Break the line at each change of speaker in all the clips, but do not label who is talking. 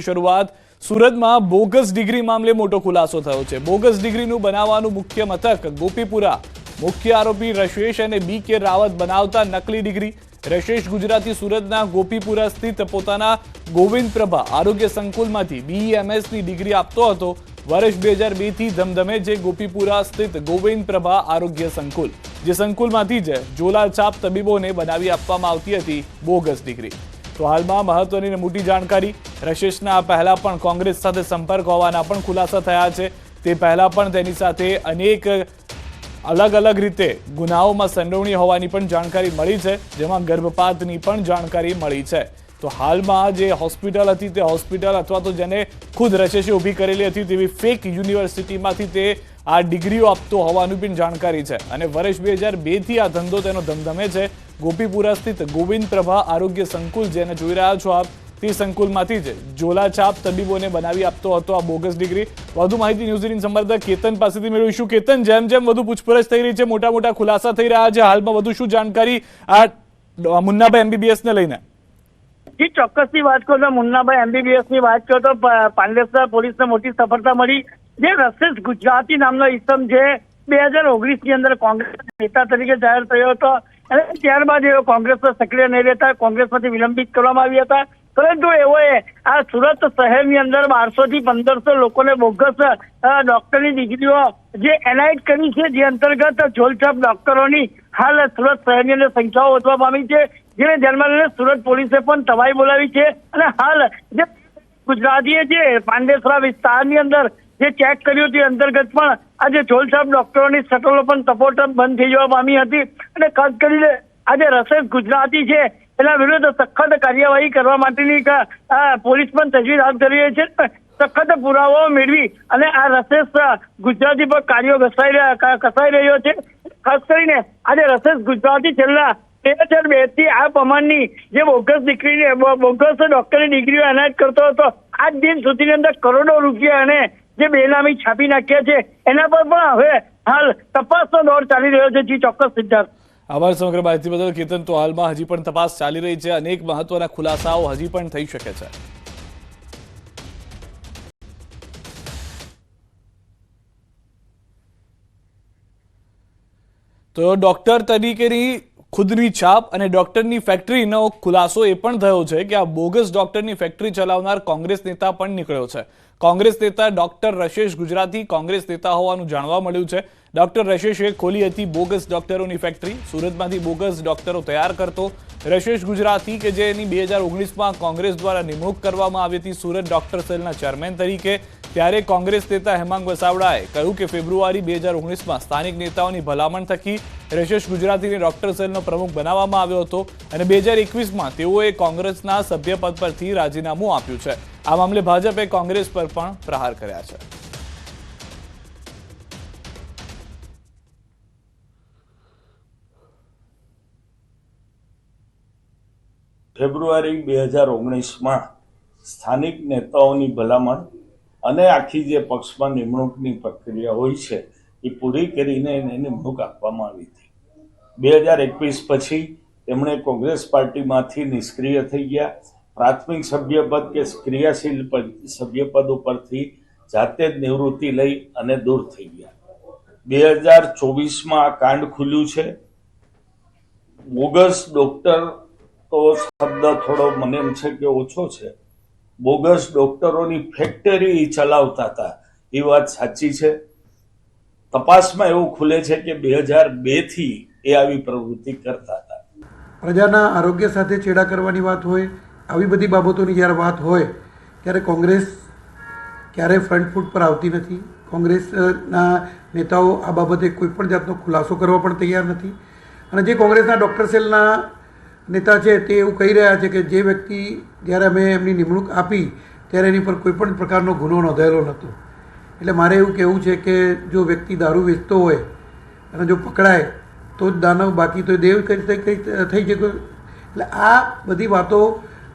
શરૂઆત સુરતમાં bogus degree મામલે મોટો ખુલાસો થયો છે। બોગસ ડિગ્રીનું બનાવવાનું મુખ્ય મથક ગોપીપુરા। મુખ્ય આરોપી રશેશ અને બી.કે. રાવત બનાવતા નકલી ડિગ્રી। રશેશ ગુજરાતી સુરતના ગોપીપુરા સ્થિત પોતાના ગોવિંદ પ્રભા આરોગ્ય સંકુલમાંથી બીએમએસની ડિગ્રી આપતો હતો। વર્ષ 2002 થી ધમધમે જે ગોપીપુરા સ્થિત ગોવિંદ પ્રભા આરોગ્ય સંકુલ, જે સંકુલમાંથી જ જોલાછાપ તબીબોને બનાવી આપવામાં આવતી હતી બોગસ ડિગ્રી। તો હાલમાં મહત્વની મોટી જાણકારી, રશેશના પહેલા પણ કોંગ્રેસ સાથે સંપર્ક હોવાના પણ ખુલાસા થયા છે। તે પહેલા પણ તેની સાથે અનેક અલગ અલગ રીતે ગુનાઓમાં સંડોવણી હોવાની પણ જાણકારી મળી છે, જેમાં ગર્ભપાતની પણ જાણકારી મળી છે। તો હાલમાં જે હોસ્પિટલ હતી તે હોસ્પિટલ અથવા તો જેને ખુદ રશેશે ઊભી કરેલી હતી તેવી ફેક યુનિવર્સિટીમાંથી તે આ ડિગ્રીઓ આપતો હોવાની પણ જાણકારી છે અને વર્ષ 2002 થી આ ધંધો તેનો ધમધમે છે। ગોપીપુરા સ્થિત ગોવિંદ પ્રભા આરોગ્ય સંકુલ જેને જોઈ રહ્યા છો આપ, તે સંકુલમાંથી જ જોલાછાપ તબીબોને બનાવી આપતો હતો આ બોગસ ડિગ્રી। વધુ માહિતી ન્યૂઝ 18 સંવાદદાતા કેતન પાસેથી મેળવીશું। કેતન, જેમ જેમ વધુ પૂછપરછ થઈ રહી છે, મોટા મોટા ખુલાસા થઈ રહ્યા છે, હાલમાં વધુ શું જાણકારી આ મુન્નાભાઈ એમબીબીએસ ને લઈને?
જી, ચોક્કસથી વાત કરો તો મુન્નાભાઈ એમબીબીએસ ની વાત કરો તો પાંડેસરા પોલીસને મોટી સફળતા મળી। જે રશેશ ગુજરાતી નામનો ઇસમ જે 2019 ની અંદર કોંગ્રેસ નેતા તરીકે જાહેર થયો હતો અને ત્યારબાદ એવો કોંગ્રેસમાં સક્રિય નહીં રહેતા કોંગ્રેસમાંથી વિલંબિત કરવામાં આવ્યા હતા, પરંતુ એઓએ આ સુરત શહેરની અંદર 1200 થી 1500 લોકોને બોગસ ડોક્ટરની ડિગ્રીઓ જે એનાયત કરી છે, જે અંતર્ગત ઝોલછાપ ડોક્ટરોની હાલ સુરત શહેરની અંદર સંખ્યાઓ વધવા પામી છે, જેને ધ્યાનમાં લઈને સુરત પોલીસે પણ તવાઈ બોલાવી છે અને હાલ જે ગુજરાતીએ જે પાંડેસરા વિસ્તારની અંદર જે ચેક કર્યું તે અંતર્ગત પણ આજે ઝોલછાપ ડોક્ટરોની શટલો પણ તપોટપ બંધ થઈ જવા પામી હતી અને ખાસ કરીને આજે રશેશ ગુજરાતી છે એના વિરુદ્ધ સખત કાર્યવાહી કરવા માટેની પોલીસ પણ તજવીજ હાથ ધરી રહી છે। સખત પુરાવાઓ મેળવી અને આ રશેશ ગુજરાતી પર કાર્યો કસાઈ રહ્યો છે। ખાસ કરીને આજે રશેશ ગુજરાતી છેલ્લા 2002 થી આ પ્રમાણની જે બોગસ ડોક્ટરની ડિગ્રીઓ એનાયત કરતો હતો, આજ દિન સુધીની અંદર કરોડો રૂપિયા અને જે બેનામી છાપી નાખ્યા છે એના પર પણ હવે હાલ તપાસનો દોર ચાલી રહ્યો છે। જી ચોક્કસ સિદ્ધાર્થ,
આભાર સમગ્ર માહિતી બદલ કેતન। તો હાલમાં હજી પણ તપાસ ચાલી રહી છે, અનેક મહત્વના ખુલાસાઓ હજી પણ થઈ શકે છે। તો ડોક્ટર તરીકેની ખુદની છાપ અને ડોક્ટરની ફેક્ટરીનો ખુલાસો એ પણ થયો છે કે આ બોગસ ડોક્ટરની ફેક્ટરી ચલાવનાર કોંગ્રેસ નેતા પણ નીકળ્યો છે। કોંગ્રેસ નેતા ડોક્ટર રશેશ ગુજરાતી કોંગ્રેસ નેતા હોવાનું જાણવા મળ્યું છે। ડોક્ટર રશેશે ખોલી હતી બોગસ ડોક્ટરોની ફેક્ટરી, સુરતમાંથી બોગસ ડોક્ટરો તૈયાર કરતો રશેશ ગુજરાતી કે જેની 2019માં કોંગ્રેસ દ્વારા નિમણૂક કરવામાં આવી હતી સુરત ડોક્ટર સેલના ચેરમેન તરીકે। ત્યારે કોંગ્રેસ નેતા હેમાંગ વસાવડાએ કહ્યું કે ફેબ્રુઆરી 2019માં સ્થાનિક નેતાઓની ભલામણ થકી રશેશ ગુજરાતીને ડોક્ટર સેલનો પ્રમુખ બનાવવામાં આવ્યો હતો અને 2021માં તેઓએ કોંગ્રેસના સભ્યપદ પરથી રાજીનામું આપ્યું છે। આ મામલે ભાજપે કોંગ્રેસ પર પણ પ્રહાર કર્યા છે।
ફેબ્રુઆરી 2019માં સ્થાનિક નેતાઓની ભલામણ અને આખી જે પક્ષમાં નિમણૂકની પ્રક્રિયા હોય છે એ પૂરી કરીને એને નિમણૂક આપવામાં આવી હતી। 2021 પછી તેમણે કોંગ્રેસ પાર્ટીમાંથી નિષ્ક્રિય થઈ ગયા, પ્રાથમિક સભ્યપદ કે ક્રિયાશીલ સભ્યપદ ઉપરથી જાતે જ નિવૃત્તિ લઈ અને દૂર થઈ ગયા। 2024માં આ કાંડ ખુલ્યું છે। બોગસ ડોક્ટર તો શબ્દ થોડો મને એમ છે કે ઓછો છે, બોગસ ડોક્ટરોની ફેક્ટરી ચલાવતા હતા એ વાત સાચી છે। તપાસમાં એવું ખુલે છે કે 2002 થી એ આવી પ્રવૃત્તિ કરતા હતા।
પ્રજાના આરોગ્ય સાથે ચેડા કરવાની વાત હોય, આવી બધી બાબતોની જ્યારે વાત હોય ત્યારે કોંગ્રેસ ક્યારેય ફ્રન્ટ ફૂટ પર આવતી નથી। કોંગ્રેસના નેતાઓ આ બાબતે કોઈ પણ જાતનો ખુલાસો કરવા પણ તૈયાર નથી અને જે કોંગ્રેસના ડૉક્ટર સેલના નેતા છે તે એવું કહી રહ્યા છે કે જે વ્યક્તિ જ્યારે અમે એમની નિમણૂક આપી ત્યારે એની પર કોઈ પણ પ્રકારનો ગુનો નોંધાયેલો નહોતો। એટલે મારે એવું કહેવું છે કે જો વ્યક્તિ દારૂ વેચતો હોય અને જો પકડાય તો જ દાનવ, બાકી તો દેવ થઈ શકે। એટલે આ બધી વાતો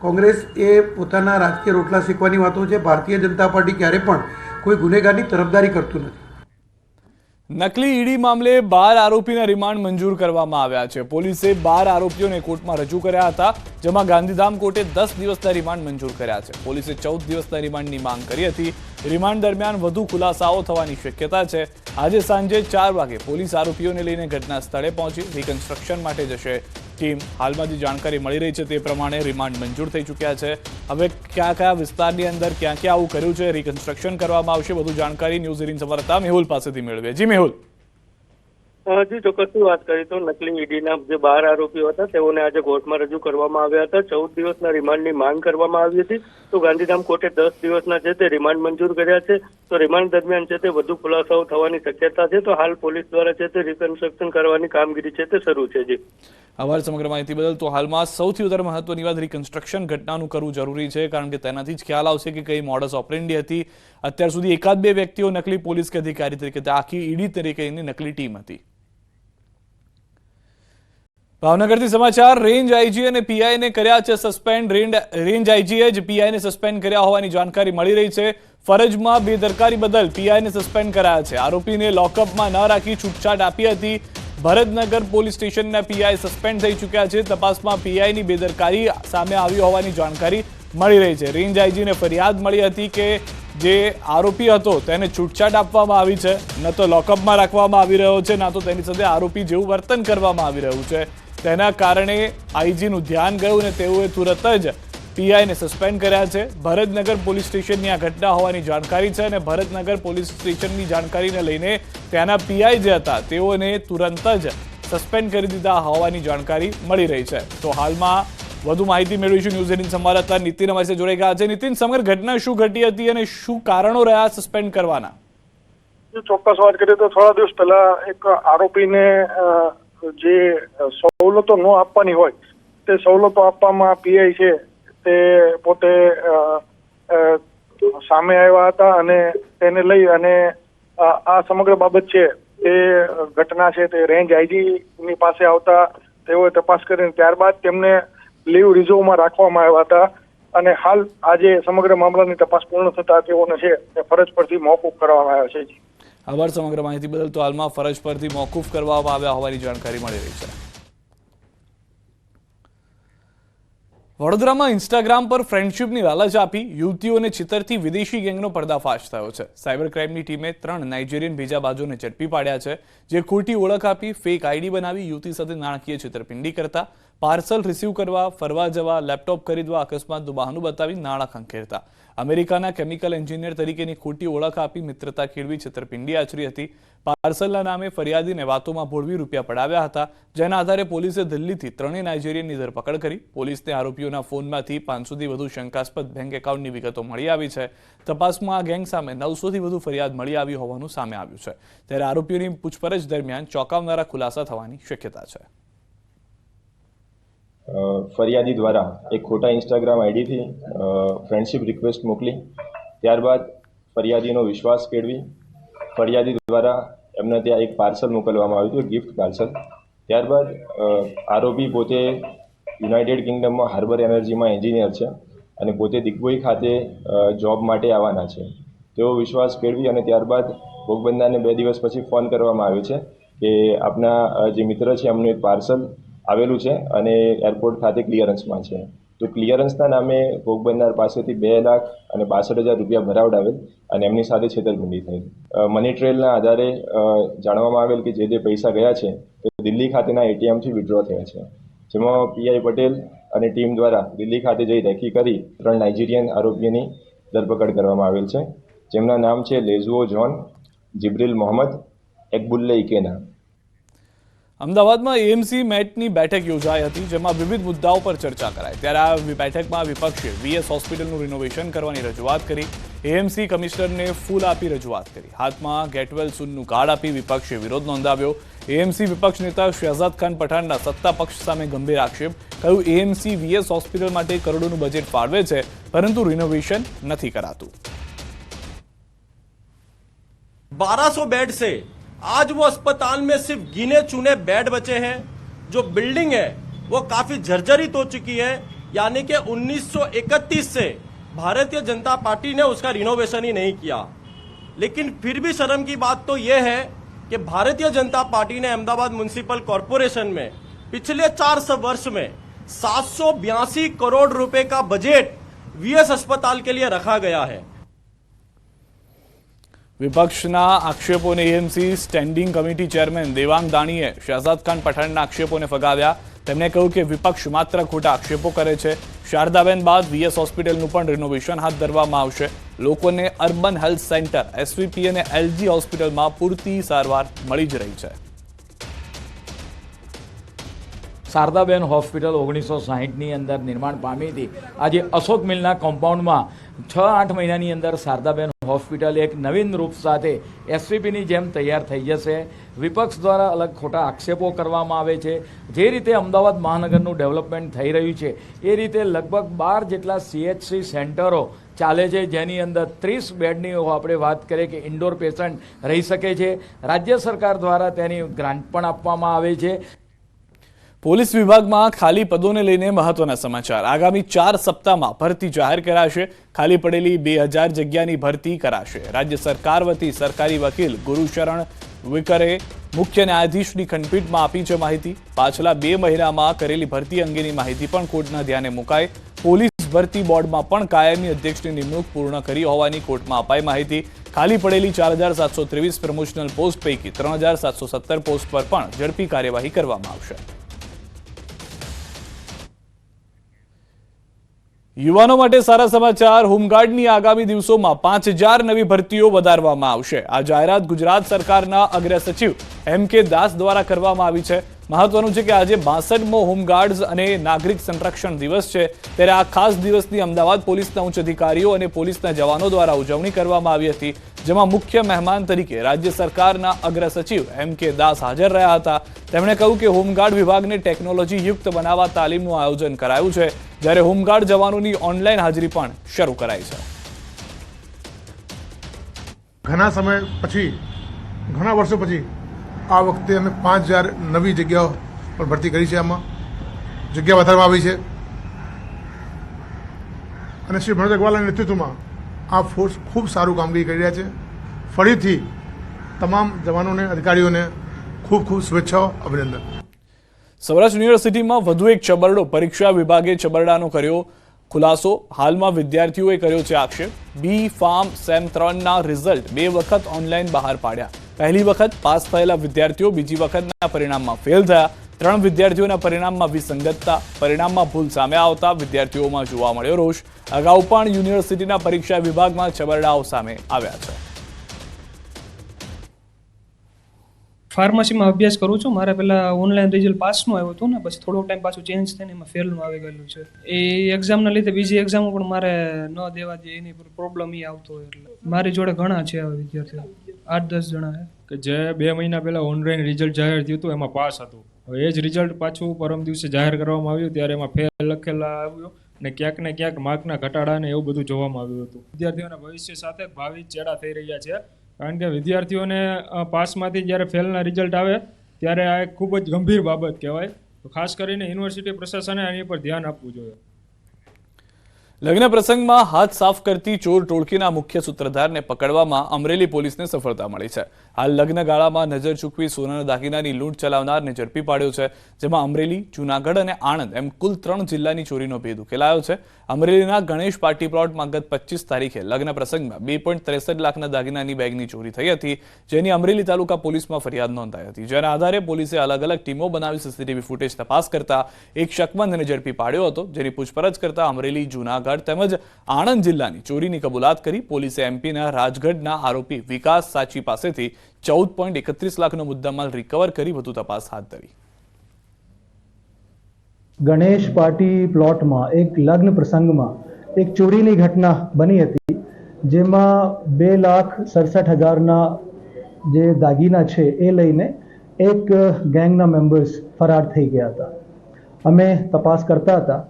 કોંગ્રેસ એ પોતાના રાજકીય રોટલા શેકવાની વાતો છે। ભારતીય જનતા પાર્ટી ક્યારે પણ કોઈ ગુનેગારની તરફદારી કરતું નથી।
નકલી ઈડી મામલે 12 આરોપીના રિમાન્ડ મંજૂર કરવામાં આવ્યા છે. પોલીસે 12 આરોપીઓને કોર્ટમાં રજૂ કર્યા હતા, જેમાં ગાંધીધામ કોર્ટે 10 દિવસના રિમાન્ડ મંજૂર કર્યા છે. પોલીસે 14 દિવસના રિમાન્ડની માંગ કરી હતી. રિમાન્ડ દરમિયાન વધુ ખુલાસાઓ થવાની શક્યતા છે. આજે સાંજે 4 વાગે પોલીસ આરોપીઓને લઈને ઘટના સ્થળે પહોંચી રિકન્સ્ટ્રક્શન માટે જશે. ટીમ હાલમાં જે જાણકારી મળી રહી છે તે પ્રમાણે રિમાન્ડ મંજૂર થઈ ચૂક્યા છે. હવે કયા વિસ્તારની અંદર ક્યાં ક્યાં આવું કર્યું છે, રિકન્સ્ટ્રક્શન કરવામાં આવશે, વધુ જાણકારી ન્યૂઝ 18 સંવાદદાતા મેહુલ પાસેથી મેળવીએ. જી મેહુલ.
જી ચોક્કસથી વાત કરી તો નકલી ઈડીના જે 12 આરોપીઓ હતા તેઓને આજે કોર્ટમાં રજૂ કરવામાં આવ્યા હતા. 14 દિવસના રિમાન્ડની માંગ કરવામાં આવી હતી. તો ગાંધીધામ કોર્ટે 10 દિવસના છે તે રિમાન્ડ મંજૂર કર્યા છે. તો રિમાન્ડ દરમિયાન છે તે વધુ ખુલાસાઓ થવાની શક્યતા છે. તો હાલ પોલીસ દ્વારા છે તે રિકન્સ્ટ્રક્શન કરવાની કામગીરી છે તે શરૂ છે. જી
આભાર સમગ્ર માહિતી બદલ. તો હાલમાં સૌથી વધારે મહત્વની વાત રિકન્સ્ટ્રક્શન ઘટનાનું કરવું જરૂરી છે, કારણ કે તેનાથી જ ખ્યાલ આવશે કે કઈ મોડસ ઓપરેન્ડી હતી. અત્યાર સુધી 1-2 વ્યક્તિઓ નકલી પોલીસ કે અધિકારી તરીકે, આખી ઈડી તરીકેની નકલી ટીમ હતી. ભાવનગરથી સમાચાર. રેન્જ આઈજી અને પીઆઈને કર્યા છે સસ્પેન્ડ. રેન્જ આઈજીએ જ પીઆઈને સસ્પેન્ડ કર્યા હોવાની જાણકારી મળી રહી છે. ફરજમાં બેદરકારી બદલ પીઆઈને સસ્પેન્ડ કરાયા છે. આરોપીને લોકઅપમાં ન રાખી છૂટછાટ આપી હતી. ભરતનગર પોલીસ સ્ટેશનના પીઆઈ સસ્પેન્ડ થઈ ચૂક્યા છે. તપાસમાં પીઆઈની બેદરકારી સામે આવી હોવાની જાણકારી મળી રહી છે. રેન્જ આઈજીને ફરિયાદ મળી હતી કે જે આરોપી હતો તેને છૂટછાટ આપવામાં આવી છે, ન તો લોકઅપમાં રાખવામાં આવી રહ્યો છે, ના તો તેની સાથે આરોપી જેવું વર્તન કરવામાં આવી રહ્યું છે. તેના કારણે આઈજીનું ધ્યાન ગયું અને તેઓએ તુરત જ પીઆઈને સસ્પેન્ડ કર્યા છે. ભરતનગર પોલીસ સ્ટેશનની આ ઘટના હોવાની જાણકારી છે અને ભરતનગર પોલીસ સ્ટેશનની જાણકારીને લઈને ત્યાંના પીઆઈ જે હતા તેઓને તુરંત જ સસ્પેન્ડ કરી દીધા હોવાની જાણકારી મળી રહી છે. તો હાલમાં વધુ માહિતી મેળવીશું. ન્યૂઝ 18 સંવાદદાતા નીતિન અમારી સાથે જોડાઈ ગયા છે. નીતિન, સમગ્ર ઘટના શું ઘટી હતી અને શું કારણો રહ્યા સસ્પેન્ડ કરવાના?
ચોક્કસ વાત કરીએ તો થોડા દિવસ પહેલા એક આરોપીને જે સવલતો ન આપવાની હોય તે સવલતો આપવામાં પીઆઈ છે તે પોતે સામે આવ્યા હતા અને તેને લઈ અને આ સમગ્ર બાબત છે તે ઘટના છે તે રેન્જ આઈજી ની પાસે આવતા તેઓએ તપાસ કરીને ત્યારબાદ તેમને લીવ રિઝર્વમાં રાખવામાં આવ્યા હતા અને હાલ આજે સમગ્ર મામલાની તપાસ પૂર્ણ થતા તેઓને છે તે ફરજ પરથી મોકૂફ કરવામાં આવ્યા છે.
આભાર સમગ્ર માહિતી બદલ. તો હાલમાં ફરજ પરથી મોકૂફ કરવામાં આવ્યા હોવાની જાણકારી મળી રહી છે. વડોદરામાં ઇન્સ્ટાગ્રામ પર ફ્રેન્ડશિપની લાલચ આપી યુવતીઓને છિતરતી વિદેશી ગેંગનો પર્દાફાશ થયો છે. સાયબર ક્રાઇમની ટીમે 3 નાઇજીરિયન ભેજાબાજોને ઝડપી પાડ્યા છે, જે ખોટી ઓળખ આપી ફેક આઈડી બનાવી યુવતી સાથે નાણાકીય છેતરપિંડી કરતા, પાર્સલ રિસીવ કરવા, ફરવા જવા, લેપટોપ ખરીદવા અકસ્માતનું બહાનું બતાવી નાણાં ખંખેરતા. અમેરિકાના કેમિકલ એન્જિનિયર તરીકેની ખોટી ઓળખ આપી મિત્રતા કેળવી છેતરપિંડી આચરી હતી. પાર્સલના નામે ફરિયાદીને વાતોમાં ભોળવી રૂપિયા પડાવ્યા હતા, જેના આધારે પોલીસે દિલ્હીથી 3 નાઇજીરિયનની ધરપકડ કરી. પોલીસને આરોપીઓના ફોનમાંથી 500થી વધુ શંકાસ્પદ બેંક એકાઉન્ટની વિગતો મળી આવી છે. તપાસમાં આ ગેંગ સામે 900થી વધુ ફરિયાદ મળી આવી હોવાનું સામે આવ્યું છે. ત્યારે આરોપીઓની પૂછપરછ દરમિયાન ચોંકાવનારા ખુલાસા થવાની શક્યતા છે.
ફરિયાદી દ્વારા એક ખોટા ઇન્સ્ટાગ્રામ આઈડીથી ફ્રેન્ડશિપ રિક્વેસ્ટ મોકલી, ત્યારબાદ ફરિયાદીનો વિશ્વાસ કેળવી ફરિયાદી દ્વારા એમને ત્યાં એક પાર્સલ મોકલવામાં આવ્યું હતું, ગિફ્ટ પાર્સલ. ત્યારબાદ આરોપી પોતે યુનાઇટેડ કિંગડમમાં હાર્બર એનર્જીમાં એન્જિનિયર છે અને પોતે દિગ્બોઈ ખાતે જોબ માટે આવવાના છે. તેઓ વિશ્વાસ કેળવી અને ત્યારબાદ ભોગ બનનારને 2 દિવસ પછી ફોન કરવામાં આવ્યો છે કે આપના જે મિત્ર છે એમનું એક પાર્સલ આવેલું છે અને એરપોર્ટ ખાતે ક્લિયરન્સમાં છે. તો ક્લિયરન્સના નામે ભોગ બનનાર પાસેથી 2,62,000 રૂપિયા ભરાવડાવેલ અને એમની સાથે છેતરપિંડી થઈ. મની ટ્રેલના આધારે જાણવામાં આવેલ કે જે પૈસા ગયા છે તે દિલ્હી ખાતેના એટીએમથી વિડ્રો થયા છે, જેમાં પીઆઈ પટેલ અને ટીમ દ્વારા દિલ્હી ખાતે જઈ રેકી કરી 3 નાઇજીરિયન આરોપીઓની ધરપકડ કરવામાં આવેલ છે, જેમના નામ છે લેઝુઓ જોન, જિબ્રિલ મોહમ્મદ, એકબુલ્લે ઇકેના.
અમદાવાદમાં એએમસી મેટની બેઠક યોજાઈ હતી, જેમાં વિવિધ મુદ્દાઓ પર ચર્ચા કરાઈ. ત્યારે આ બેઠકમાં વિપક્ષે વીએસ હોસ્પિટલનું રિનોવેશન કરવાની રજૂઆત કરી. એએમસી કમિશનરને ફૂલ આપી રજૂઆત કરી. હાથમાં ગેટવેલ સૂનનું કાર્ડ આપી વિપક્ષે વિરોધ નોંધાવ્યો. એએમસી વિપક્ષ નેતા શહેજાદ ખાન પઠાણના સત્તા પક્ષ સામે ગંભીર આક્ષેપ. કહ્યું, એએમસી વીએસ હોસ્પિટલ માટે કરોડોનું બજેટ ફાળવે છે, પરંતુ રિનોવેશન નથી કરાતું.
1200 बेड से आज वो अस्पताल में सिर्फ गिने चुने बेड बचे हैं. जो बिल्डिंग है वो काफी जर्जरित हो चुकी है, यानी कि 1931 से भारतीय जनता पार्टी ने उसका रिनोवेशन ही नहीं किया. लेकिन फिर भी शर्म की बात तो ये है कि भारतीय जनता पार्टी ने अहमदाबाद म्युनिसिपल कॉरपोरेशन में पिछले 4 वर्ष में 782 करोड़ रुपए का बजट वीएस अस्पताल के लिए रखा गया है।
વિપક્ષના આક્ષેપોને AMC standing committee chairman Devang દાણીએ શહજાદ ખાન પઠાણના આક્ષેપોને ફગાવ્યા. તેમણે કહ્યું કે વિપક્ષ માત્ર ખોટા આક્ષેપો કરે છે. શારદાબેન બાદ વીએસ હોસ્પિટલનું પણ રિનોવેશન હાથ ધરવામાં આવશે. લોકોને અર્બન હેલ્થ સેન્ટર એસવીપી અને એલજી હોસ્પિટલમાં પૂરતી સારવાર મળી જ રહી છે.
શારદાબેન હોસ્પિટલ 1960ની અંદર નિર્માણ પામી હતી. આજે અશોક મિલના કમ્પાઉન્ડમાં 6-8 મહિનાની અંદર શારદાબેન હોસ્પિટલ એક નવીન રૂપ સાથે એસવીપીની જેમ તૈયાર થઈ જશે. વિપક્ષ દ્વારા અલગ ખોટા આક્ષેપો કરવામાં આવે છે. જે રીતે અમદાવાદ મહાનગરનું ડેવલપમેન્ટ થઈ રહ્યું છે એ રીતે લગભગ 12 જેટલા CHC સેન્ટરો ચાલે છે, જેની અંદર 30 બેડની આપણે વાત કરીએ કે ઇન્ડોર પેશન્ટ રહી શકે છે. રાજ્ય સરકાર દ્વારા તેની ગ્રાન્ટ પણ આપવામાં આવે છે.
પોલીસ વિભાગમાં ખાલી પદોને લઈને મહત્વના સમાચાર. આગામી 4 સપ્તાહમાં ભરતી જાહેર કરાશે. ખાલી પડેલી 2000 જગ્યાની ભરતી કરાશે. રાજ્ય સરકાર વતી સરકારી વકીલ ગુરુશરણ વિકરે મુખ્ય ન્યાયાધીશની ખંડપીઠમાં આપી છે માહિતી. પાછલા 2 મહિનામાં કરેલી ભરતી અંગેની માહિતી પણ કોર્ટના ધ્યાને મુકાઈ. પોલીસ ભરતી બોર્ડમાં પણ કાયમી અધ્યક્ષની નિમણૂક પૂર્ણ કરી હોવાની કોર્ટમાં અપાઈ માહિતી. ખાલી પડેલી 4723 પ્રમોશનલ પોસ્ટ પૈકી 3717 પોસ્ટ પર પણ ઝડપી કાર્યવાહી કરવામાં આવશે. યુવાનો માટે સારા સમાચાર. હોમગાર્ડની આગામી દિવસોમાં 5000 નવી ભરતીઓ વધારવામાં આવશે. આ જાહેરાત ગુજરાત સરકારના અગ્ર સચિવ MK દાસ દ્વારા કરવામાં આવી છે. મહત્વનું છે કે આજે 62મો હોમગાર્ડ્સ અને નાગરિક સંરક્ષણ દિવસ છે, ત્યારે આ ખાસ દિવસની અમદાવાદ પોલીસના ઉચ્ચ અધિકારીઓ અને પોલીસના જવાનો દ્વારા ઉજવણી કરવામાં આવી હતી, જેમાં મુખ્ય મહેમાન તરીકે રાજ્ય સરકારના અગ્ર સચિવ MK દાસ હાજર રહ્યા હતા. તેમણે કહ્યું કે હોમગાર્ડ વિભાગને ટેકનોલોજી યુક્ત બનાવવા તાલીમનું આયોજન કરાયું છે, જ્યારે હોમગાર્ડ જવાનોની ઓનલાઈન હાજરી પણ શરૂ કરાઈ છે.
ઘણા સમય પછી, ઘણા વર્ષો પછી આ વખતે અમે 5000 નવી જગ્યાઓ પર ભરતી કરી છે. આમાં જગ્યા વધારવામાં આવી છે અને શ્રી ભરત અગ્રવાલના નેતૃત્વમાં આ ફોર્સ ખૂબ સારું કામગીરી કરી રહ્યા છે. ફરીથી તમામ જવાનોને, અધિકારીઓને ખૂબ ખૂબ શુભેચ્છાઓ, અભિનંદન.
સૌરાષ્ટ્ર યુનિવર્સિટીમાં વધુ એક છબરડો. પરીક્ષા વિભાગે છબરડાનો કર્યો ખુલાસો. હાલમાં વિદ્યાર્થીઓએ કર્યો છે આક્ષેપ. બી ફાર્મ સેમ 3ના રિઝલ્ટ 2 વખત ઓનલાઈન બહાર પાડ્યા. પહેલી વખત પાસ થયેલા વિદ્યાર્થીઓ બીજી વખતના પરિણામમાં ફેલ થયા. 3 વિદ્યાર્થીઓના પરિણામમાં વિસંગતતા. પરિણામમાં ભૂલ સામે આવતા વિદ્યાર્થીઓમાં જોવા મળ્યો રોષ. અગાઉ પણ યુનિવર્સિટીના પરીક્ષા વિભાગમાં છબરડાઓ સામે આવ્યા છે.
ફાર્મસીમાં અભ્યાસ કરું છું. મારે પહેલા ઓનલાઈન રિઝલ્ટ પાસનું આવ્યું હતું ને, પછી થોડોક ટાઈમ પાછું ચેન્જ થઈને એમાં ફેલનું આવી ગયેલું છે. એ એક્ઝામના લીધે બીજી એક્ઝામો પણ મારે ન દેવા દે, એની પ્રોબ્લેમ એ આવતો હોય. એટલે મારી જોડે ઘણા છે આવા વિદ્યાર્થીઓ, 8-10 જણા છે
કે જે 2 મહિના પહેલા ઓનલાઈન રિઝલ્ટ જાહેર થયું હતું એમાં પાસ હતું. હવે એ જ રિઝલ્ટ પાછું પરમ દિવસે જાહેર કરવામાં આવ્યું ત્યારે એમાં ફેલ લખેલા આવ્યું ને ક્યાંક ને ક્યાંક માર્કના ઘટાડા ને એવું બધું જોવામાં આવ્યું હતું. વિદ્યાર્થીઓના ભવિષ્ય સાથે ભાવિ ચેડા થઈ રહ્યા છે, કારણ કે વિદ્યાર્થીઓને પાસમાંથી જ્યારે ફેલના રિઝલ્ટ આવે ત્યારે આ એક ખૂબ જ ગંભીર બાબત કહેવાય. તો ખાસ કરીને યુનિવર્સિટી પ્રશાસને આની પર ધ્યાન આપવું જોઈએ.
લગ્ન પ્રસંગમાં હાથ સાફ કરતી ચોર ટોળકીના મુખ્ય સૂત્રધારને પકડવામાં અમરેલી પોલીસને સફળતા મળી છે. હાલ લગ્ન ગાળામાં નજર ચૂકવી સોનાના દાગીનાની લૂંટ ચલાવનારને ઝડપી પાડ્યો છે, જેમાં અમરેલી, જૂનાગઢ અને આણંદ એમ કુલ 3 જિલ્લાની ચોરીનો ભેદ ઉકેલાયો છે. અમરેલીના ગણેશ પાર્ટી પ્લોટમાં ગત 25 તારીખે લગ્ન પ્રસંગમાં 2.63 લાખના દાગીનાની બેગની ચોરી થઈ હતી, જેની અમરેલી તાલુકા પોલીસમાં ફરિયાદ નોંધાઈ હતી. જેના આધારે પોલીસે અલગ અલગ ટીમો બનાવી સીસીટીવી ફૂટેજ તપાસ કરતા એક શકમંદને ઝડપી પાડ્યો હતો, જેની પૂછપરછ કરતા અમરેલી, જૂનાગઢ તેમજ આણંદ જિલ્લાની ચોરીની કબૂલાત કરી પોલીસે એમપીના રાજગઢના આરોપી વિકાસ સાચી પાસેથી 14.31 લાખનો મુદ્દામાલ રિકવર કરી વધુ તપાસ હાથ ધરી.
ગણેશ પાર્ટી પ્લોટમાં એક લગ્ન પ્રસંગમાં એક ચોરીની ઘટના બની હતી, જેમાં 2,67,000ના જે દાગીના છે એ લઈને એક ગેંગના મેમ્બર્સ ફરાર થઈ ગયા હતા. અમે તપાસ કરતા હતા.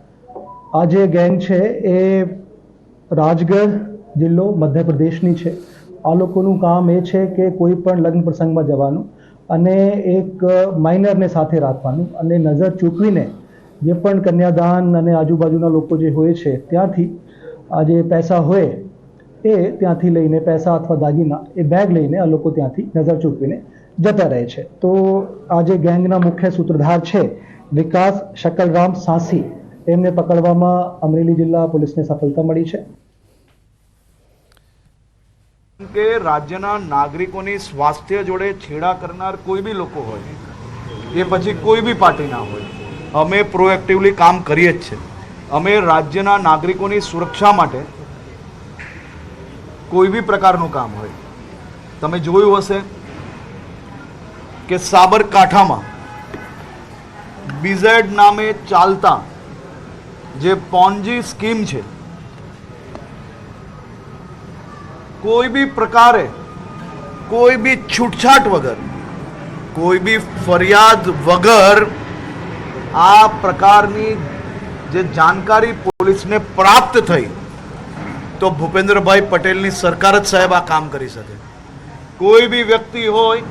આ જે ગેંગ છે એ રાજગઢ જિલ્લો મધ્યપ્રદેશની છે. આ લોકોનું કામ એ છે કે કોઈ પણ લગ્ન પ્રસંગમાં જવાનું અને એક માઇનરને સાથે રાખવાનું અને નજર ચૂકવીને જે પણ કન્યાદાન અને આજુબાજુના લોકો જે હોય છે ત્યાંથી આ જે પૈસા હોય એ ત્યાંથી લઈને પૈસા અથવા દાગીના એ બેગ લઈને આ લોકો ત્યાંથી નજર ચૂકવીને જતા રહે છે. તો આ જે ગેંગના મુખ્ય સૂત્રધાર છે વિકાસ શકલરામ સાંસી, એમને પકડવામાં અમરેલી જિલ્લા પોલીસને સફળતા મળી છે.
કે રાજ્યના નાગરિકોની સ્વાસ્થ્ય જોડે છેડા કરનાર કોઈ બી લોકો હોય, એ પછી કોઈ બી પાર્ટીના હોય, અમે પ્રોએક્ટિવલી કામ કરીએ જ છે. અમે રાજ્યના નાગરિકોની સુરક્ષા માટે કોઈ બી પ્રકારનું કામ હોય, તમે જોયું હશે કે સાબરકાંઠામાં બીઝેડ નામે ચાલતા જે પોન્જી સ્કીમ છે, કોઈ બી પ્રકારે કોઈ બી છૂટછાટ વગર, કોઈ બી ફરિયાદ વગર આ પ્રકારની જે જાણકારી પોલીસને પ્રાપ્ત થઈ તો ભૂપેન્દ્રભાઈ પટેલની સરકાર જ સાહેબ આ કામ કરી શકે. કોઈ બી વ્યક્તિ હોય,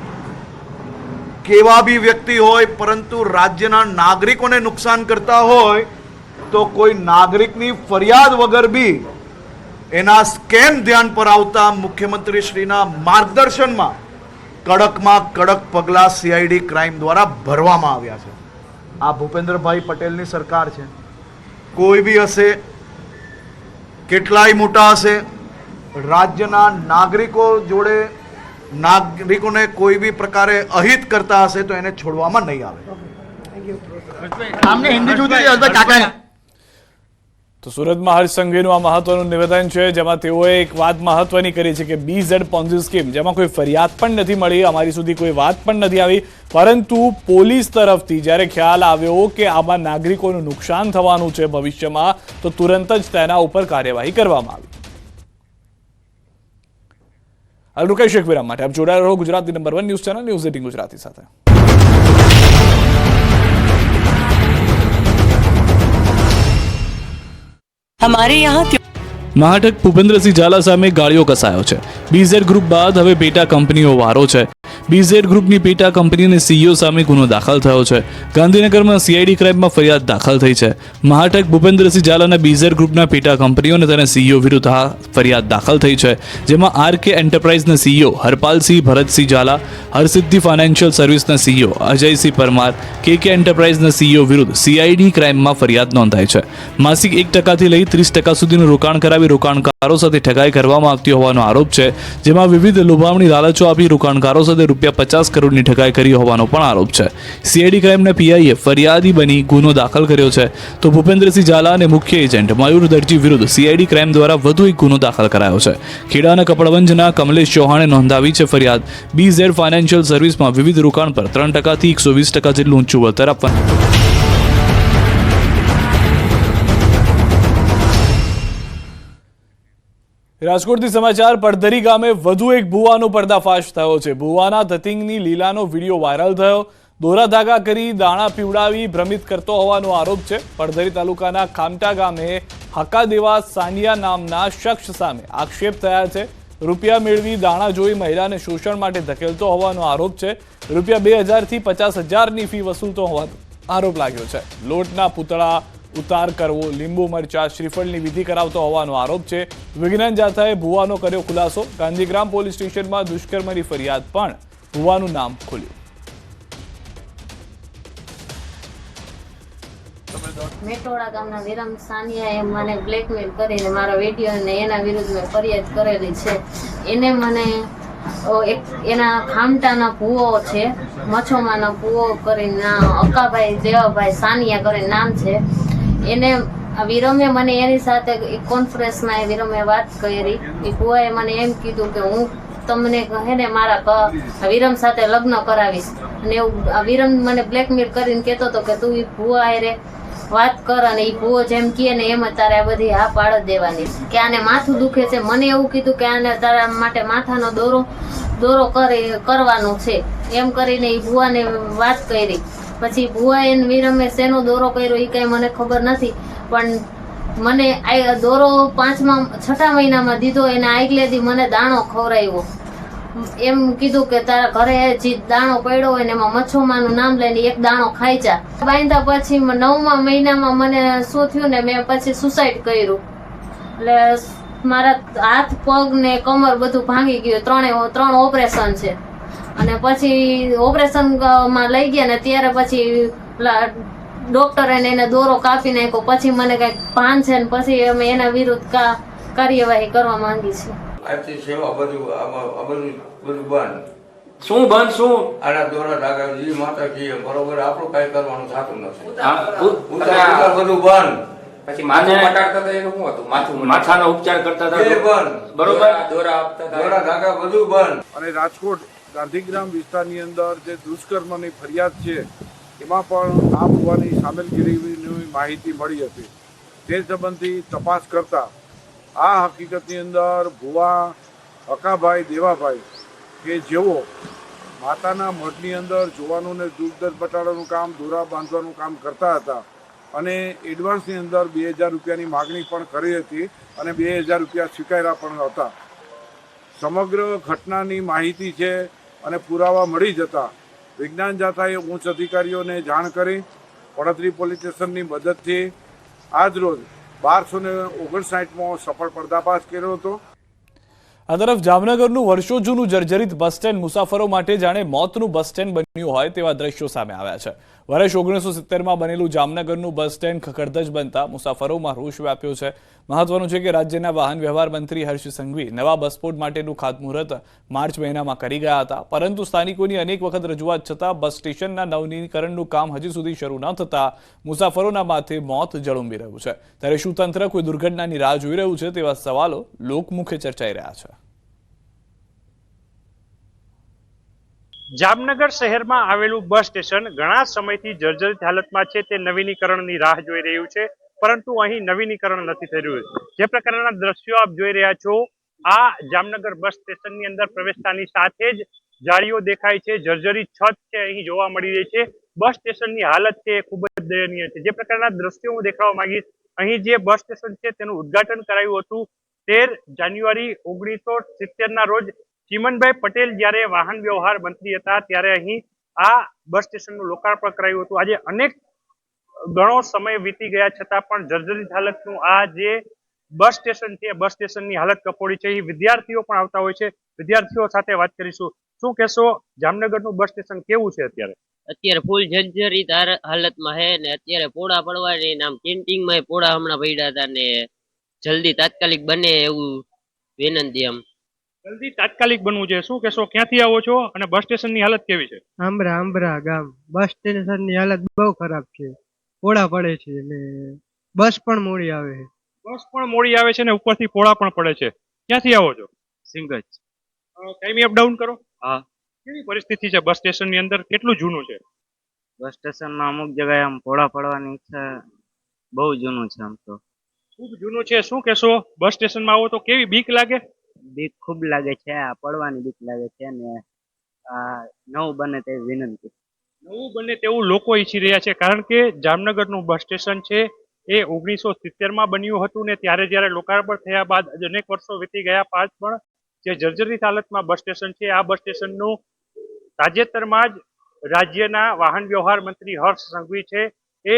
કેવા બી વ્યક્તિ હોય, પરંતુ રાજ્યના નાગરિકોને નુકસાન કરતા હોય તો કોઈ નાગરિકની ફરિયાદ વગર બી એના સ્કેમ ધ્યાન પર આવતા મુખ્યમંત્રી શ્રીના માર્ગદર્શનમાં કડકમાં કડક પગલાં CID ક્રાઇમ દ્વારા ભરવામાં આવ્યા છે. આ ભૂપેન્દ્રભાઈ પટેલની સરકાર છે. કોઈ બી હશે, કેટલાય મોટા હશે, રાજ્યના નાગરિકો જોડે નાગરિકોને કોઈ બી પ્રકારે અહિત કરતા હશે તો એને છોડવામાં નહીં આવે.
તો સુરતમાં હર્ષ સંઘવીનું આ મહત્વનું નિવેદન છે, જેમાં તેઓએ એક વાત મહત્વની કરી છે કે BZ પોન્જી સ્કીમ, જેમાં કોઈ ફરિયાદ પણ નથી મળી, અમારી સુધી કોઈ વાત પણ નથી આવી, પરંતુ પોલીસ તરફથી જ્યારે ખ્યાલ આવ્યો કે આમાં નાગરિકોનું નુકસાન થવાનું છે ભવિષ્યમાં, તો તુરંત જ તેના ઉપર કાર્યવાહી કરવામાં આવી. હાલ રૂકેશ એક વિરામ માટે આપ જોડાયેલા રહો Gujarati number 1 news channel news 18 Gujarati સાથે.
हमारे यहाँ
महाटक भूपेन्द्रसिंह झाला सामे गाड़ियों कसायो છે. BZ ગ્રુપ બાદ હવે પેટા કંપનીઓ વારો છે. BZ ગ્રુપની પેટા કંપનીને CEO સામે ગુનો દાખલ થયો છે. ગાંધીનગરમાં CID ક્રાઇમમાં ફરિયાદ દાખલ થઈ છે. મહાટક ભૂપેન્દ્રસિંહ ઝાલાના BZ ગ્રુપના પેટા કંપનીઓ અને તેના CEO વિરુદ્ધ આ ફરિયાદ દાખલ થઈ છે, જેમાં RK એન્ટરપ્રાઇઝના CEO હરપાલસિંહ ભરતસિંહ ઝાલા, હરસિદ્ધિ ફાઇનાન્શિયલ સર્વિસના CEO અજયસિંહ પરમાર, KK એન્ટરપ્રાઇઝના CEO વિરુદ્ધ CID ક્રાઇમમાં ફરિયાદ નોંધાઈ છે. માસિક 1% લઈ 30% સુધીનું રોકાણ કરાવી રોકાણકારો સાથે ઠગાઈ કરવામાં આવતી હોવાનો આરોપ છે, જેમાં વિવિધ લોભામણી લાલચો આપી રોકાણકારો સાથે ₹50 કરોડની ઠગાઈ કરી હોવાનો પણ આરોપ છે. CID ક્રાઇમના PIએ ફરિયાદી બની ગુનો દાખલ કર્યો છે, તો ભૂપેન્દ્રસિંહ ઝાલા અને મુખ્ય એજન્ટ મયુર દરજી વિરુદ્ધ CID ક્રાઇમ દ્વારા વધુ એક ગુનો દાખલ કરાયો છે. ખેડાના કપડવંજના કમલેશ ચૌહાણે નોંધાવી છે ફરિયાદ. BZ ફાઇનાન્શિયલ સર્વિસમાં વિવિધ રોકાણ પર 3% થી 120% જેટલું ઊંચું વળતર આપવાનું. રાજકોટથી સમાચાર. પડધરી ગામે વધુ એક ભુવાનો પર્દાફાશ થયો છે. ભુવાના ધતિંગની લીલાનો વિડીયો વાયરલ થયો. દોરા ધાગા કરી દાણા પીવડાવી ભ્રમિત કરતો હોવાનો આરોપ છે. પડધરી તાલુકાના ખામટા ગામે હકા દેવા સાનિયા નામના શખ્સ સામે આક્ષેપ થયા છે. રૂપિયા મેળવી દાણા જોઈ મહિલાને શોષણ માટે ધકેલતો હોવાનો આરોપ છે. ₹2000 થી 50,000ની ફી વસૂલતો હોવાનો આરોપ લાગ્યો છે. લોટના પૂતળા ઉતાર કરવો, લીંબુ મરચા, શ્રીફળની વિધિ કરાવતો હોવાનો આરોપ છે. વિજ્ઞાન જાથાએ ભુવાનો કર્યો ખુલાસો. ગાંધીગ્રામ પોલીસ સ્ટેશનમાં દુષ્કર્મની ફરિયાદ પણ ભુવાનું નામ ખોલ્યું.
મેટોડા ગામના વિરમ સાનિયાએ મને બ્લેકમેલ કરીને મારા વિડીયો અને એના વિરુદ્ધ મેં ફરિયાદ કરેલી છે. એને મને એના ખામટાના ભુવો છે, મચ્છોમાના ભુવો કરીને અક્કાભાઈ જેવાભાઈ સાનિયા કરીને નામ છે. એને વિરમે મને એની સાથે કોન્ફરન્સમાં વિરમે વાત કરી. એ ભુવાએ મને એમ કીધું કે હું તમને કહે ને મારા વિરમ સાથે લગ્ન કરાવીશ, અને એવું વિરમ મને બ્લેકમેલ કરીને કહેતો હતો કે તું એ ભુવા હારે વાત કર અને એ ભુવો જેમ કહે ને એમ તારે આ બધી હા પાડ દેવાની, કે આને માથું દુખે છે. મને એવું કીધું કે આને તારા માટે માથાનો દોરો કરવાનો છે, એમ કરીને એ ભુવાને વાત કરી. પછી ભુવાએ વિરમે શેનો દોરો કર્યો એ કઈ મને ખબર નથી, પણ મને આ દોરો 6મા મહિનામાં દીધો. એને આગલે દી મને દાણો ખવડાવ્યો. એમ કીધું કે તારા ઘરે જે દાણો પડ્યો હોય ને એમાં મચ્છોમાનું નામ લઈને એક દાણો ખાઈ જા. બાંધ્યા પછી 9મા મહિનામાં મને શું થયું ને મેં પછી સુસાઇડ કર્યું. એટલે મારા હાથ પગ ને કમર બધું ભાંગી ગયું. 3 ઓપરેશન છે. અને પછી ઓપરેશન માં લઈ ગયા ને ત્યારે પછી ડોક્ટરે એને દોરો કાપી નાખ્યો. પછી મને કઈક ભાન છે ને પછી અમે એના વિરુદ્ધ કાર્યવાહી કરવા માંગી છીએ.
આજથી સેવા બધું બંધ.
શું બંધ? શું
આના દોરા ધાગા જી માતા કીએ બરોબર, આપણું કઈ કરવાનું થતું નથી. બધું બંધ.
પછી માથું મટાડતા હતા એનું શું હતું? માથાનો ઉપચાર કરતા હતા
બંધ.
બરોબર, દોરા આપતા હતા,
દોરા ધાગા બધું બંધ.
અને રાજકોટ ગાંધીગ્રામ વિસ્તારની અંદર જે દુષ્કર્મની ફરિયાદ છે એમાં પણ આ ભુવાની સામેલગીરીની માહિતી મળી હતી. તે સંબંધી તપાસ કરતા આ હકીકતની અંદર ભુવા અકાભાઈ દેવાભાઈ કે જેઓ માતાના મઢની અંદર જોવાનુંને દુઃખ દર્દ બટાડવાનું કામ, દોરા બાંધવાનું કામ કરતા હતા અને એડવાન્સની અંદર 2000 રૂપિયાની માગણી પણ કરી હતી અને 2000 રૂપિયા સ્વીકાર્યા પણ હતા. સમગ્ર ઘટનાની માહિતી છે અને પુરાવા મળી જતા વિજ્ઞાન જાથાએ ઉચ્ચ અધિકારીઓને જાણ કરી પડતરી પોલીસ સ્ટેશનની મદદથી આજરોજ 1259માં સફળ પર્દાફાશ કર્યો હતો.
આ તરફ જામનગરનું વર્ષો જૂનું જર્જરિત બસ સ્ટેન્ડ મુસાફરો માટે જાણે મોતનું બસ સ્ટેન્ડ બન્યું હોય તેવા દ્રશ્યો સામે આવ્યા છે. વર્ષ 1970માં બનેલું જામનગરનું બસ સ્ટેન્ડ ખખડધજ બનતા મુસાફરોમાં રોષ વ્યાપ્યો છે. મહત્વનું છે કે રાજ્યના વાહન વ્યવહાર મંત્રી હર્ષ સંઘવી નવા બસપોર્ટ માટેનું ખાતમુહૂર્ત માર્ચ મહિનામાં કરી ગયા હતા, પરંતુ સ્થાનિકોની અનેક વખત રજૂઆત છતાં બસ સ્ટેશનના નવીનીકરણનું કામ હજી સુધી શરૂ ન થતા મુસાફરોના માથે મોત જળુંબી રહ્યું છે. ત્યારે શું તંત્ર કોઈ દુર્ઘટનાની રાહ જોઈ રહ્યું છે તેવા સવાલો લોકમુખે ચર્ચાઈ રહ્યા છે.
જામનગર શહેરમાં આવેલું બસ સ્ટેશન ઘણા સમયથી જર્જરિત હાલતમાં છે. તે નવીનીકરણની રાહ જોઈ રહ્યું છે, પરંતુ અહીં નવીનીકરણ નથી થઈ રહ્યું. જે પ્રકારના દ્રશ્યો આપ જોઈ રહ્યા છો, આ જામનગર બસ સ્ટેશનની અંદર પ્રવેશતાની સાથે જ જાળીઓ દેખાય છે, જર્જરિત છત છે અહીં જોવા મળી રહી છે. બસ સ્ટેશનની હાલત છે એ ખૂબ જ દયનીય છે. જે પ્રકારના દ્રશ્યો હું દેખાડવા માંગીશ, અહીં જે બસ સ્ટેશન છે તેનું ઉદ્ઘાટન કરાયું હતું 13 જાન્યુઆરી 1970ના રોજ ચીમનભાઈ પટેલ જ્યારે વાહન વ્યવહાર મંત્રી હતા ત્યારે અહીં આ બસ સ્ટેશનનું લોકાર્પણ કરાયું હતું. આજે અનેક ઘણો સમય વીતી ગયા છતાં પણ જર્જરિત હાલતનું આ જે બસ સ્ટેશન છે, બસ સ્ટેશનની હાલત કફોડી છે. વિદ્યાર્થીઓ પણ આવતા હોય છે, વિદ્યાર્થીઓ સાથે વાત કરીશું. શું કહેશો, જામનગરનું બસ સ્ટેશન કેવું છે અત્યારે?
અત્યારે ફૂલ જર્જરિત હાલતમાં છે ને અત્યારે પોળા પડવાની નામ કેન્ટીનમાં પોળા હમણાં પડ્યા હતા ને જલ્દી તાત્કાલિક બને એવું વિનંતી. આમ
જલ્દી તાત્કાલિક બનવું છે. શું કહેશો, ક્યાંથી આવો છો અને બસ સ્ટેશનની હાલત કેવી છે?
આંબરા ગામ બસ સ્ટેશનની હાલત બહુ ખરાબ છે, પોળા પડે છે ને બસ પણ મોડી આવે છે.
બસ પણ મોડી આવે છે ને ઉપરથી પોળા પણ પડે છે. ક્યાંથી આવો છો?
સિંગજ.
કાયમી અપડાઉન કરો?
હા.
કેવી પરિસ્થિતિ છે બસ સ્ટેશનની અંદર? કેટલું જૂનું છે
બસ સ્ટેશનમાં? અમુક જગ્યાએ આમ પોળા પડવાની ઈચ્છા, બહુ જૂનું છે આમ તો.
ખૂબ જૂનું છે. શું કહેશો, બસ સ્ટેશનમાં આવો તો કેવી બીક લાગે?
બીક ખૂબ લાગે છે, આ પડવાની બીક લાગે છે ને આ નવું બને તેવી વિનંતી.
નવું બને તેવું લોકો ઈચ્છી રહ્યા છે, કારણ કે જામનગરનું બસ સ્ટેશન છે એ 1970માં બન્યું હતું ને ત્યારે જ્યારે લોકાર્પણ થયા બાદ અનેક વર્ષો વીતી ગયા બાદ પણ જે જર્જરિત હાલતમાં બસ સ્ટેશન છે, આ બસ સ્ટેશનનું તાજેતરમાં જ રાજ્યના વાહન વ્યવહાર મંત્રી હર્ષ સંઘવી છે એ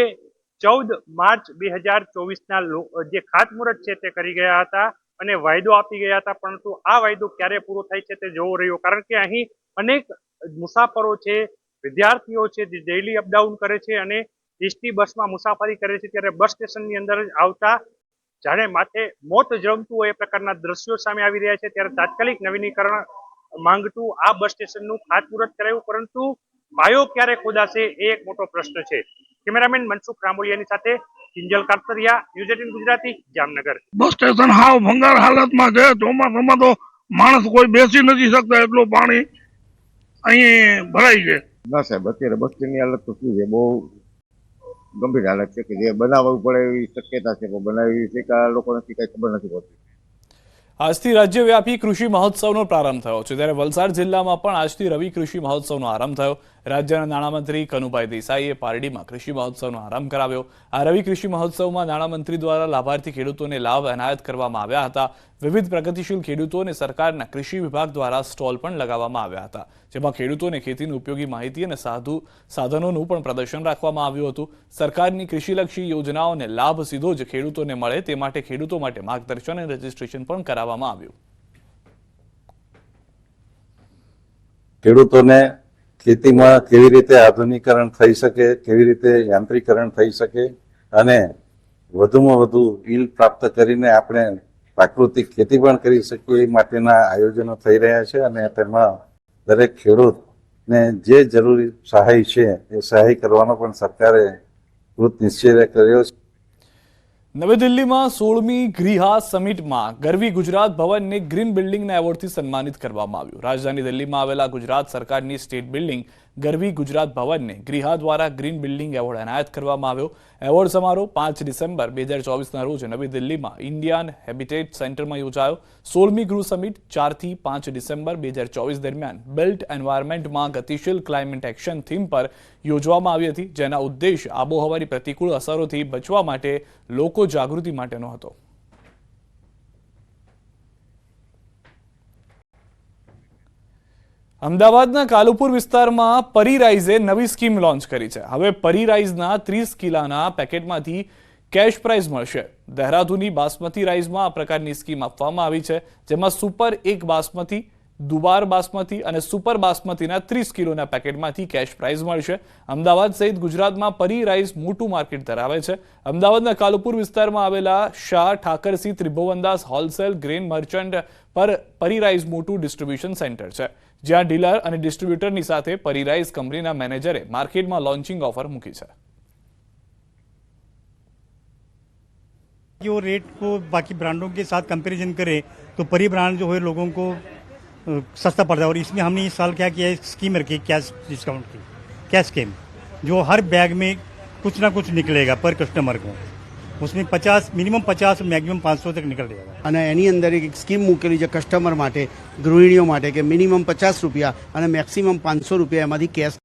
14 માર્ચ 2024ના જે ખાતમુહૂર્ત છે તે કરી ગયા હતા અને વાયદો આપી ગયા હતા, પરંતુ આ વાયદો ક્યારે પૂરો થાય છે તે જોવો રહ્યો. કારણ કે અહીં અનેક મુસાફરો છે, વિદ્યાર્થીઓ છે જે ડેઈલી અપડાઉન કરે છે અને એસટી બસમાં મુસાફરી કરે છે, ત્યારે બસ સ્ટેશનની અંદર જ આવતા જાણે માથે મોત જમતું હોય એ પ્રકારના દ્રશ્યો સામે આવી રહ્યા છે. ત્યારે તાત્કાલિક નવીનીકરણ માંગતું આ બસ સ્ટેશનનું ખાતમુહૂર્ત કરાયું, પરંતુ પાયો ક્યારે ખોદાશે એ એક મોટો પ્રશ્ન છે. કેમેરામેન મનસુખ રામોલિયાની સાથે Kinjal Katariya, news 18 Gujarati, Jamnagar.
Bus station હાવ ભંગાર હાલતમાં છે. ચોમાસામાં તો માણસ કોઈ બેસી નથી શકતા, એટલું પાણી અહીં ભરાય છે.
ના સાહેબ, અત્યારે બસ સ્ટેન્ડની હાલત તો શું છે, બહુ ગંભીર હાલત છે કે જે બનાવવું પડે એવી શક્યતા છે, પણ બનાવી છે કે આ લોકોને કઈ ખબર નથી પડતી.
આજથી રાજ્યવ્યાપી કૃષિ મહોત્સવનો પ્રારંભ થયો છે, ત્યારે વલસાડ જિલ્લામાં પણ આજથી રવિ કૃષિ મહોત્સવનો આરંભ થયો. રાજ્યના નાણામંત્રી કનુભાઈ દેસાઈએ પારડીમાં કૃષિ મહોત્સવનો આરંભ કરાવ્યો. આ રવિ કૃષિ મહોત્સવમાં નાણામંત્રી દ્વારા લાભાર્થી ખેડૂતોને લાભ એનાયત કરવામાં આવ્યા હતા. વિવિધ પ્રગતિશીલ ખેડૂતો અને સરકારના કૃષિ વિભાગ દ્વારા સ્ટોલ પણ લગાવવામાં આવ્યા હતા, જેમાં ખેડૂતોને ખેતીની ઉપયોગી માહિતી અને સાધનોનું પણ પ્રદર્શન રાખવામાં આવ્યું હતું. સરકારની કૃષિલક્ષી યોજનાઓને લાભ સીધો જ ખેડૂતોને મળે તે માટે ખેડૂતો માટે માર્ગદર્શન અને રજીસ્ટ્રેશન પણ કરાવવામાં આવ્યું.
ખેડૂતોને ખેતીમાં કેવી રીતે આધુનિકરણ થઈ શકે, કેવી રીતે યાંત્રિકરણ થઈ શકે અને વધુમાં વધુ ઈલ્ડ પ્રાપ્ત કરીને આપણે પ્રાકૃતિક ખેતી પણ કરી શકીએ એ માટેના આયોજનો થઈ રહ્યા છે અને તેમાં દરેક ખેડૂતને જે જરૂરી સહાય છે એ સહાય કરવાનો પણ સરકારે કૃત નિશ્ચય કર્યો છે.
નવી દિલ્હીમાં 16મી ગ્રીહાસ સમિટમાં ગરવી ગુજરાત ભવનને ગ્રીન બિલ્ડિંગના એવોર્ડથી સન્માનિત કરવામાં આવ્યું. રાજધાની દિલ્હીમાં આવેલા ગુજરાત સરકારની સ્ટેટ બિલ્ડિંગ ગરવી ગુજરાત ભવનને ગ્રીહા દ્વારા ગ્રીન બિલ્ડિંગ એવોર્ડ એનાયત કરવામાં આવ્યો. એવોર્ડ સમારોહ 5 ડિસેમ્બર 2024ના રોજ નવી દિલ્હીમાં ઇન્ડિયન હેબિટેટ સેન્ટરમાં યોજાયો. 16મી ગૃહ સમિટ 4 થી 5 ડિસેમ્બર 2024 દરમિયાન બિલ્ટ એન્વાયરમેન્ટમાં ગતિશીલ ક્લાઇમેટ એક્શન થીમ પર યોજવામાં આવી હતી, જેના ઉદ્દેશ આબોહવાની પ્રતિકૂળ અસરોથી બચવા માટે લોકો જાગૃતિ માટેનો હતો. અમદાવાદના કાલુપુર વિસ્તારમાં પરીરાઇઝે નવી સ્કીમ લોન્ચ કરી છે. હવે પરીરાઇઝના 30 કિલોના પેકેટમાંથી કેશ પ્રાઇઝ મળશે. દહેરાદૂની બાસમતી રાઇઝમાં આ પ્રકારની સ્કીમ આપવામાં આવી છે, જેમાં સુપર 1 બાસમતી, દુબાર બાસમતી અને સુપર બાસમતીના 30 કિલોના પેકેટમાંથી કેશ પ્રાઇઝ મળશે. અમદાવાદ સહિત ગુજરાતમાં પરી રાઇસ મોટું માર્કેટ ધરાવે છે. અમદાવાદના કાલુપુર વિસ્તારમાં આવેલા Shah Thakarsinh Tribhuvandas wholesale grain merchant પર પરી રાઇસ મોટું ડિસ્ટ્રીબ્યુશન સેન્ટર છે, જ્યાં ડીલર અને ડિસ્ટ્રીબ્યુટરની સાથે પરી રાઇસ કંપનીના મેનેજરે માર્કેટમાં લોન્ચિંગ ઓફર મૂકી છે.
जो रेट को बाकी ब्रांडों के साथ कंपैरिजन करें तो परी ब्रांड जो है लोगों को सस्ता पड़ता है और इसमें हमने इस साल क्या किया है, स्कीम रखी कैश डिस्काउंट की, कैश स्कीम, जो हर बैग में कुछ ना कुछ निकलेगा पर कस्टमर को. उसमें 50 મિનિમમ 50 મેક્સિમમ 500 તક નીકળી જાય.
અને એની અંદર એક સ્કીમ મૂકેલી છે કસ્ટમર માટે, ગૃહિણીઓ માટે કે મિનિમમ 50 રૂપિયા અને મેક્સિમમ 500 રૂપિયા એમાંથી કેશ